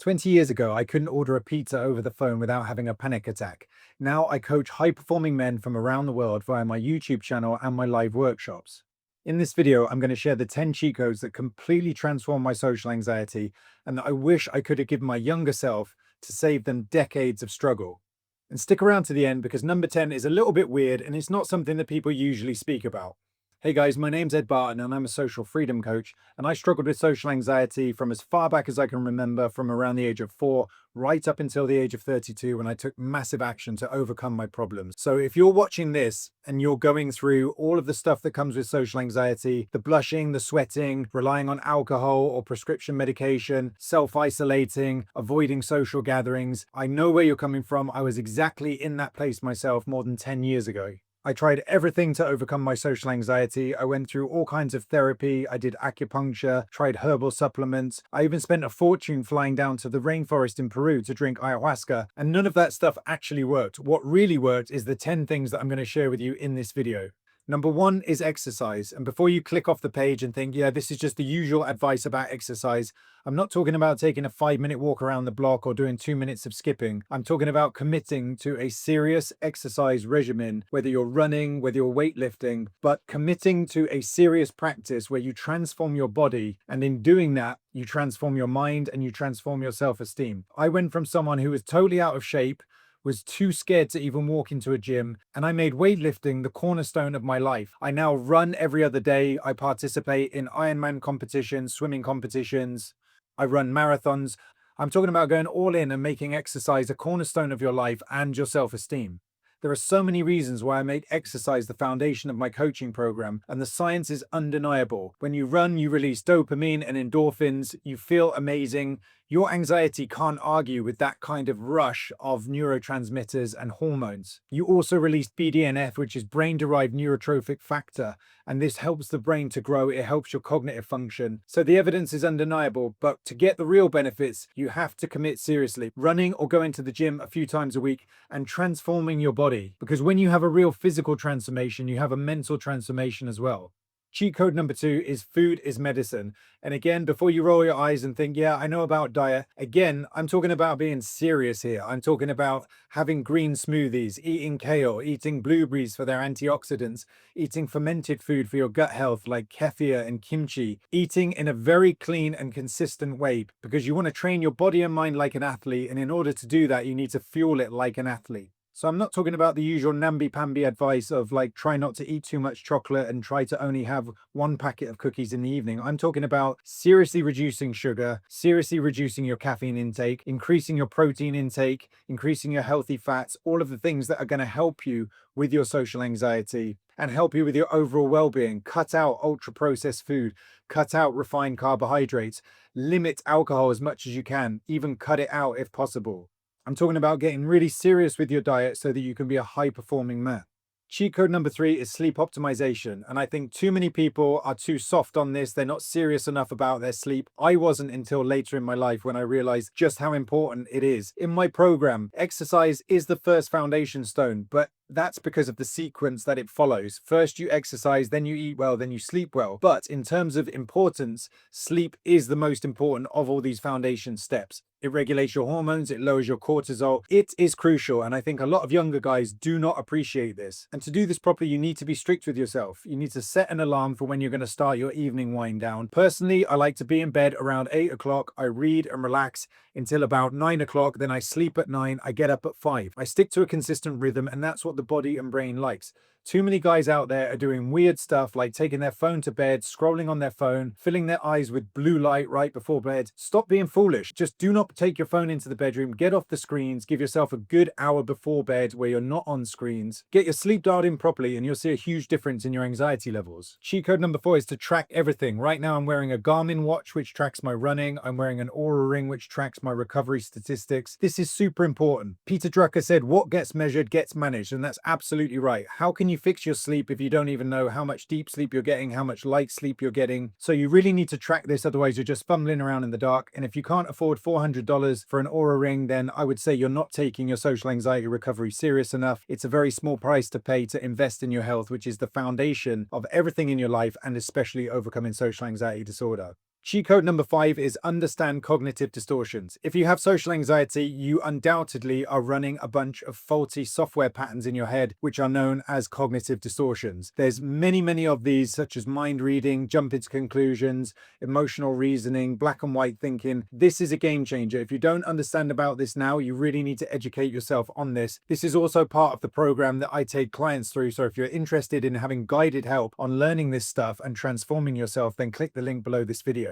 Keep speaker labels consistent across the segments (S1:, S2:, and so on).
S1: 20 years ago, I couldn't order a pizza over the phone without having a panic attack. Now I coach high performing men from around the world via my YouTube channel and my live workshops. In this video, I'm going to share the 10 cheat codes that completely transform my social anxiety and that I wish I could have given my younger self to save them decades of struggle. And stick around to the end because number 10 is a little bit weird and it's not something that people usually speak about. Hey guys, my name's Ed Barton and I'm a social freedom coach, and I struggled with social anxiety from as far back as I can remember, from around the age of 4 right up until the age of 32, when I took massive action to overcome my problems. So if you're watching this and you're going through all of the stuff that comes with social anxiety, the blushing, the sweating, relying on alcohol or prescription medication, self-isolating, avoiding social gatherings, I know where you're coming from. I was exactly in that place myself more than 10 years ago. I tried everything to overcome my social anxiety. I went through all kinds of therapy. I did acupuncture, tried herbal supplements. I even spent a fortune flying down to the rainforest in Peru to drink ayahuasca, and none of that stuff actually worked. What really worked is the 10 things that I'm going to share with you in this video. Number 1 is exercise. And before you click off the page and think, yeah, this is just the usual advice about exercise, I'm not talking about taking a 5-minute walk around the block or doing 2 minutes of skipping. I'm talking about committing to a serious exercise regimen, whether you're running, whether you're weightlifting, but committing to a serious practice where you transform your body. And in doing that, you transform your mind and you transform your self-esteem. I went from someone who was totally out of shape, was too scared to even walk into a gym, and I made weightlifting the cornerstone of my life. I now run every other day. I participate in Ironman competitions, swimming competitions. I run marathons. I'm talking about going all in and making exercise a cornerstone of your life and your self-esteem. There are so many reasons why I make exercise the foundation of my coaching program, and the science is undeniable. When you run, you release dopamine and endorphins, you feel amazing. Your anxiety can't argue with that kind of rush of neurotransmitters and hormones. You also release BDNF, which is brain-derived neurotrophic factor, and this helps the brain to grow. It helps your cognitive function. So the evidence is undeniable, but to get the real benefits, you have to commit seriously. Running or going to the gym a few times a week and transforming your body. Because when you have a real physical transformation, you have a mental transformation as well. Cheat code number 2 is food is medicine. And again, before you roll your eyes and think, yeah, I know about diet, again, I'm talking about being serious here. I'm talking about having green smoothies, eating kale, eating blueberries for their antioxidants, eating fermented food for your gut health like kefir and kimchi, eating in a very clean and consistent way, because you want to train your body and mind like an athlete. And in order to do that, you need to fuel it like an athlete. So I'm not talking about the usual namby-pamby advice of like try not to eat too much chocolate and try to only have 1 packet of cookies in the evening. I'm talking about seriously reducing sugar, seriously reducing your caffeine intake, increasing your protein intake, increasing your healthy fats, all of the things that are going to help you with your social anxiety and help you with your overall well-being. Cut out ultra-processed food, cut out refined carbohydrates, limit alcohol as much as you can, even cut it out if possible. I'm talking about getting really serious with your diet so that you can be a high-performing man. Cheat code number 3 is sleep optimization. And I think too many people are too soft on this. They're not serious enough about their sleep. I wasn't until later in my life when I realized just how important it is. In my program, exercise is the first foundation stone, but that's because of the sequence that it follows. First you exercise, then you eat well, then you sleep well. But in terms of importance, sleep is the most important of all these foundation steps. It regulates your hormones, it lowers your cortisol. It is crucial, and I think a lot of younger guys do not appreciate this. And to do this properly, you need to be strict with yourself. You need to set an alarm for when you're going to start your evening wind down. Personally, I like to be in bed around 8 o'clock. I read and relax until about 9 o'clock. Then I sleep at 9. I get up at 5. I stick to a consistent rhythm, and that's what the body and brain likes. Too many guys out there are doing weird stuff like taking their phone to bed, scrolling on their phone, filling their eyes with blue light right before bed. Stop being foolish. Just do not take your phone into the bedroom. Get off the screens. Give yourself a good hour before bed where you're not on screens. Get your sleep dialed in properly and you'll see a huge difference in your anxiety levels. Cheat code number 4 is to track everything. Right now I'm wearing a Garmin watch which tracks my running. I'm wearing an Oura ring which tracks my recovery statistics. This is super important. Peter Drucker said, what gets measured gets managed, and that's absolutely right. How can you fix your sleep if you don't even know how much deep sleep you're getting, how much light sleep you're getting? So you really need to track this, otherwise you're just fumbling around in the dark. And if you can't afford $400 for an Oura ring, then I would say you're not taking your social anxiety recovery serious enough. It's a very small price to pay to invest in your health, which is the foundation of everything in your life, and especially overcoming social anxiety disorder. Cheat code number 5 is understand cognitive distortions. If you have social anxiety, you undoubtedly are running a bunch of faulty software patterns in your head, which are known as cognitive distortions. There's many of these, such as mind reading, jump into conclusions, emotional reasoning, black and white thinking. This is a game changer. If you don't understand about this now, you really need to educate yourself on this. This is also part of the program that I take clients through. So if you're interested in having guided help on learning this stuff and transforming yourself, then click the link below this video.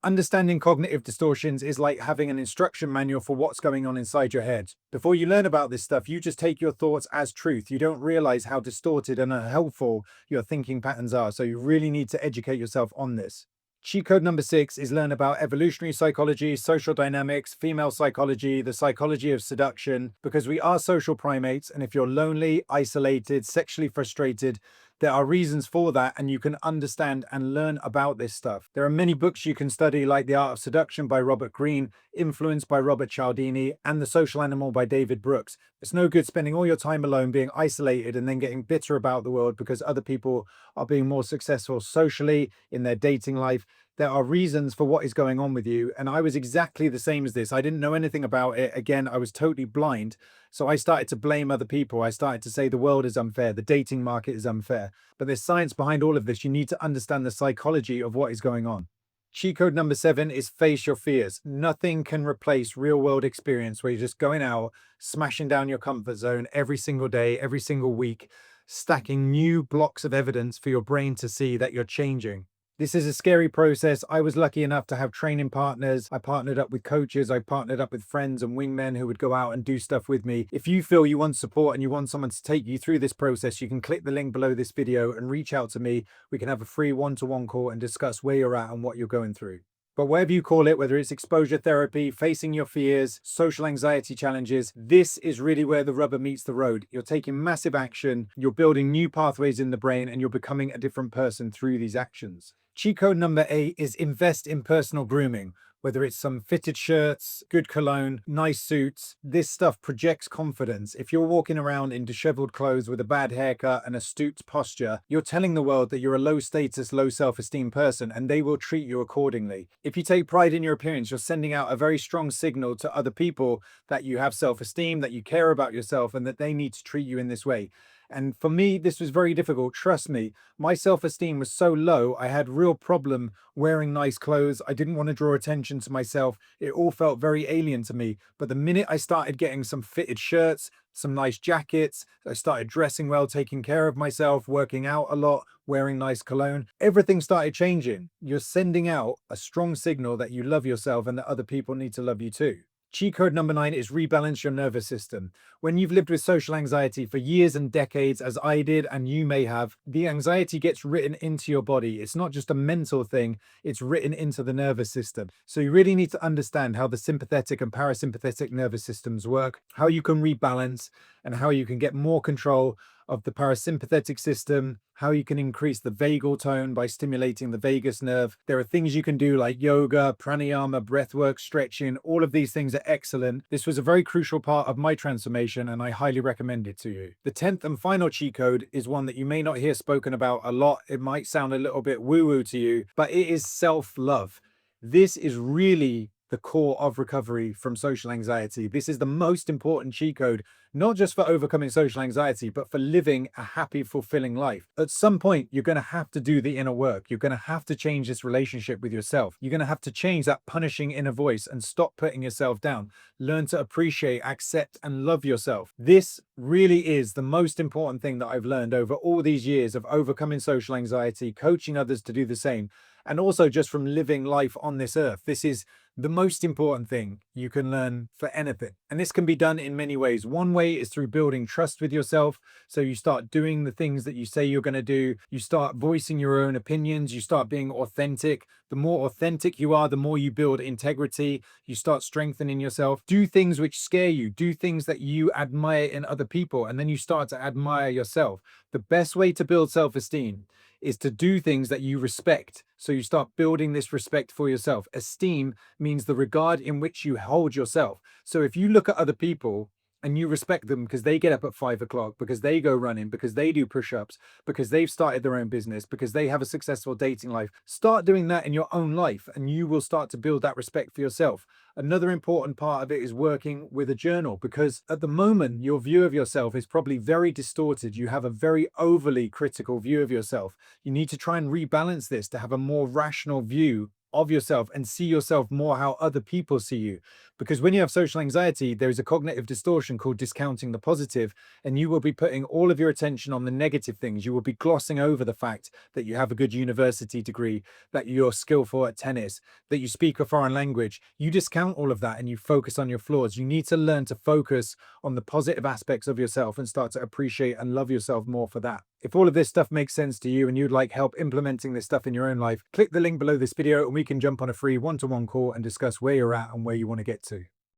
S1: Understanding cognitive distortions is like having an instruction manual for what's going on inside your head. Before you learn about this stuff, you just take your thoughts as truth. You don't realize how distorted and unhelpful your thinking patterns are. So you really need to educate yourself on this. Cheat code number 6 is learn about evolutionary psychology, social dynamics, female psychology, the psychology of seduction, because we are social primates. And if you're lonely, isolated, sexually frustrated, there are reasons for that, and you can understand and learn about this stuff. There are many books you can study, like The Art of Seduction by Robert Greene, Influence by Robert Cialdini, and The Social Animal by David Brooks. It's no good spending all your time alone being isolated and then getting bitter about the world because other people are being more successful socially in their dating life. There are reasons for what is going on with you. And I was exactly the same as this. I didn't know anything about it. Again, I was totally blind. So I started to blame other people. I started to say the world is unfair, the dating market is unfair. But there's science behind all of this. You need to understand the psychology of what is going on. Cheat code number 7 is face your fears. Nothing can replace real world experience where you're just going out, smashing down your comfort zone every single day, every single week, stacking new blocks of evidence for your brain to see that you're changing. This is a scary process. I was lucky enough to have training partners. I partnered up with coaches. I partnered up with friends and wingmen who would go out and do stuff with me. If you feel you want support and you want someone to take you through this process, you can click the link below this video and reach out to me. We can have a free one-to-one call and discuss where you're at and what you're going through. But whatever you call it, whether it's exposure therapy, facing your fears, social anxiety challenges, this is really where the rubber meets the road. You're taking massive action, you're building new pathways in the brain, and you're becoming a different person through these actions. Cheat code number 8 is invest in personal grooming. Whether it's some fitted shirts, good cologne, nice suits, this stuff projects confidence. If you're walking around in disheveled clothes with a bad haircut and a stooped posture, you're telling the world that you're a low status, low self-esteem person, and they will treat you accordingly. If you take pride in your appearance, you're sending out a very strong signal to other people that you have self-esteem, that you care about yourself, and that they need to treat you in this way. And for me, this was very difficult. Trust me, my self-esteem was so low. I had real problem wearing nice clothes. I didn't want to draw attention to myself. It all felt very alien to me. But the minute I started getting some fitted shirts, some nice jackets, I started dressing well, taking care of myself, working out a lot, wearing nice cologne, everything started changing. You're sending out a strong signal that you love yourself and that other people need to love you too. Cheat code number 9 is rebalance your nervous system. When you've lived with social anxiety for years and decades, as I did and you may have, the anxiety gets written into your body. It's not just a mental thing, it's written into the nervous system. So you really need to understand how the sympathetic and parasympathetic nervous systems work, how you can rebalance, and how you can get more control of the parasympathetic system, how you can increase the vagal tone by stimulating the vagus nerve. There are things you can do like yoga, pranayama, breathwork, stretching. All of these things are excellent. This was a very crucial part of my transformation and I highly recommend it to you. The 10th and final cheat code is one that you may not hear spoken about a lot. It might sound a little bit woo-woo to you, but it is self-love. This is really the core of recovery from social anxiety. This is the most important cheat code, not just for overcoming social anxiety, but for living a happy, fulfilling life. At some point, you're going to have to do the inner work. You're going to have to change this relationship with yourself. You're going to have to change that punishing inner voice and stop putting yourself down. Learn to appreciate, accept, and love yourself. This really is the most important thing that I've learned over all these years of overcoming social anxiety, coaching others to do the same, and also just from living life on this earth. This is the most important thing you can learn for anything. And this can be done in many ways. One way is through building trust with yourself. So you start doing the things that you say you're going to do. You start voicing your own opinions. You start being authentic. The more authentic you are, the more you build integrity. You start strengthening yourself. Do things which scare you. Do things that you admire in other people. And then you start to admire yourself. The best way to build self-esteem is to do things that you respect. So you start building this respect for yourself. Esteem means the regard in which you hold yourself. So if you look at other people and you respect them because they get up at 5 o'clock, because they go running, because they do push ups, because they've started their own business, because they have a successful dating life. Start doing that in your own life, and you will start to build that respect for yourself. Another important part of it is working with a journal, because at the moment, your view of yourself is probably very distorted. You have a very overly critical view of yourself. You need to try and rebalance this to have a more rational view of yourself and see yourself more how other people see you. Because when you have social anxiety, there is a cognitive distortion called discounting the positive, and you will be putting all of your attention on the negative things. You will be glossing over the fact that you have a good university degree, that you're skillful at tennis, that you speak a foreign language. You discount all of that and you focus on your flaws. You need to learn to focus on the positive aspects of yourself and start to appreciate and love yourself more for that. If all of this stuff makes sense to you and you'd like help implementing this stuff in your own life, click the link below this video and we can jump on a free one-to-one call and discuss where you're at and where you want to get to.